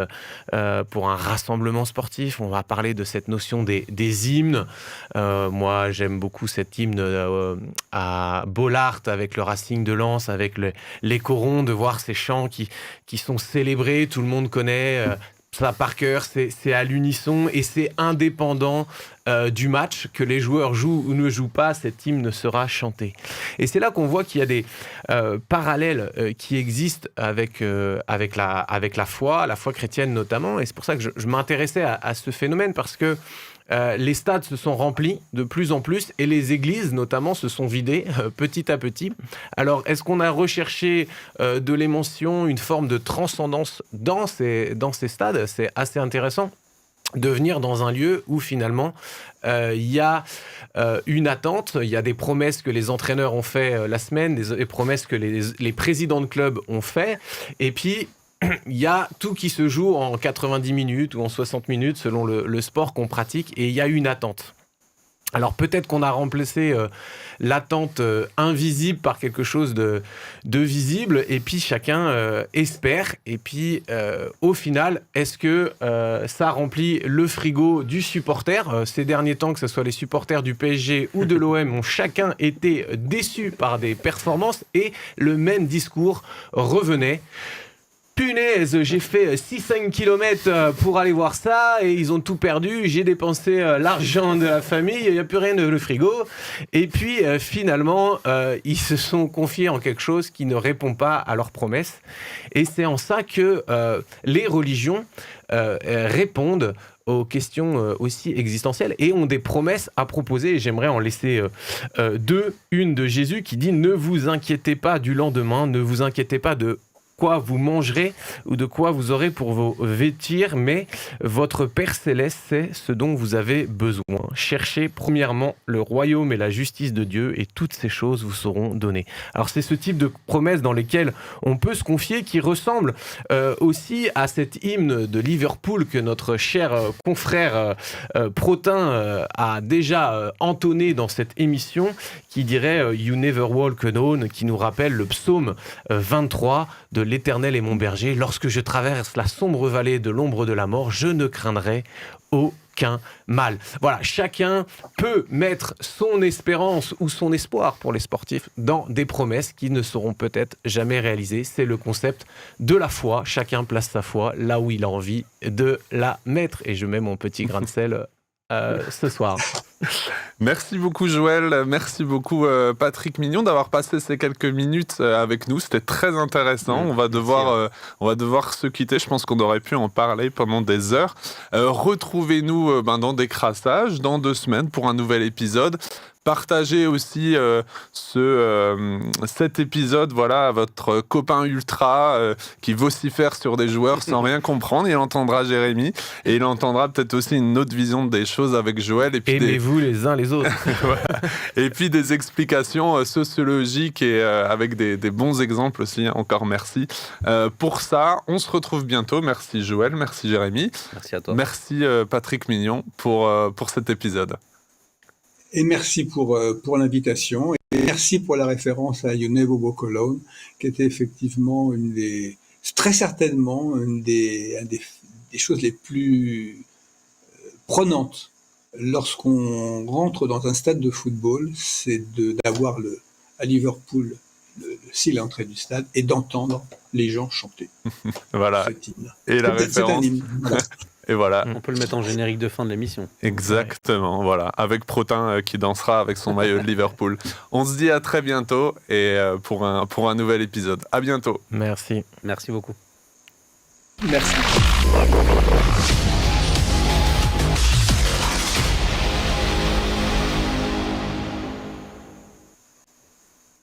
pour un rassemblement sportif. On va parler de cette notion des hymnes. Moi, j'aime beaucoup cet hymne à Bollaert avec le Racing de Lens, avec les corons, de voir ces chants qui sont célébrés, tout le monde connaît ça par cœur, c'est à l'unisson et c'est indépendant du match, que les joueurs jouent ou ne jouent pas, cet hymne sera chanté. Et c'est là qu'on voit qu'il y a des parallèles qui existent avec la foi chrétienne notamment, et c'est pour ça que je m'intéressais à ce phénomène, parce que les stades se sont remplis de plus en plus et les églises notamment se sont vidées petit à petit. Alors est-ce qu'on a recherché de l'émotion, une forme de transcendance dans ces stades? C'est assez intéressant de venir dans un lieu où finalement il y a une attente, il y a des promesses que les entraîneurs ont fait la semaine, des promesses que les présidents de clubs ont fait, et puis il y a tout qui se joue en 90 minutes ou en 60 minutes selon le sport qu'on pratique, et il y a une attente. Alors peut-être qu'on a remplacé l'attente invisible par quelque chose de visible, et puis chacun espère, et puis au final, est-ce que ça remplit le frigo du supporter? Ces derniers temps, que ce soit les supporters du PSG ou de l'OM, ont chacun été déçus par des performances, et le même discours revenait. Punaise, j'ai fait 6-5 km pour aller voir ça et ils ont tout perdu, j'ai dépensé l'argent de la famille, il n'y a plus rien dans le frigo. Et puis finalement, ils se sont confiés en quelque chose qui ne répond pas à leurs promesses. Et c'est en ça que les religions répondent aux questions aussi existentielles et ont des promesses à proposer. Et j'aimerais en laisser deux. Une de Jésus qui dit « Ne vous inquiétez pas du lendemain, ne vous inquiétez pas de quoi vous mangerez ou de quoi vous aurez pour vous vêtir, mais votre Père Céleste sait ce dont vous avez besoin. Cherchez premièrement le royaume et la justice de Dieu et toutes ces choses vous seront données. » Alors c'est ce type de promesses dans lesquelles on peut se confier, qui ressemble aussi à cet hymne de Liverpool que notre cher confrère Protin a déjà entonné dans cette émission, qui dirait « You never walk alone », qui nous rappelle le psaume 23 de « L'Éternel est mon berger, lorsque je traverse la sombre vallée de l'ombre de la mort, je ne craindrai aucun mal. » Voilà, chacun peut mettre son espérance ou son espoir pour les sportifs dans des promesses qui ne seront peut-être jamais réalisées. C'est le concept de la foi. Chacun place sa foi là où il a envie de la mettre. Et je mets mon petit grain de sel ce soir. Merci beaucoup Joël, merci beaucoup Patrick Mignon d'avoir passé ces quelques minutes avec nous, c'était très intéressant. On va devoir se quitter, je pense qu'on aurait pu en parler pendant des heures. Retrouvez-nous dans Décrassage dans 2 semaines pour un nouvel épisode. Partagez aussi cet épisode à votre copain ultra qui vocifère sur des joueurs sans rien comprendre. Il entendra Jérémy et il entendra peut-être aussi une autre vision des choses avec Joël. Et puis aimez-vous les uns les autres. Et puis des explications sociologiques et avec des bons exemples aussi. Encore merci. Pour ça, on se retrouve bientôt. Merci Joël, merci Jérémy. Merci à toi. Merci Patrick Mignon pour cet épisode. Et merci pour l'invitation. Et merci pour la référence à You Never Walk Alone, qui était effectivement très certainement une des choses les plus prenantes lorsqu'on rentre dans un stade de football, c'est d'avoir à Liverpool le signe à l'entrée du stade et d'entendre les gens chanter. Voilà. Cet hymne. Et la référence. C'est un hymne. Voilà. Et voilà. On peut le mettre en générique de fin de l'émission. Exactement, voilà. Avec Protin qui dansera avec son maillot de Liverpool. On se dit à très bientôt et pour un nouvel épisode. À bientôt. Merci. Merci beaucoup. Merci.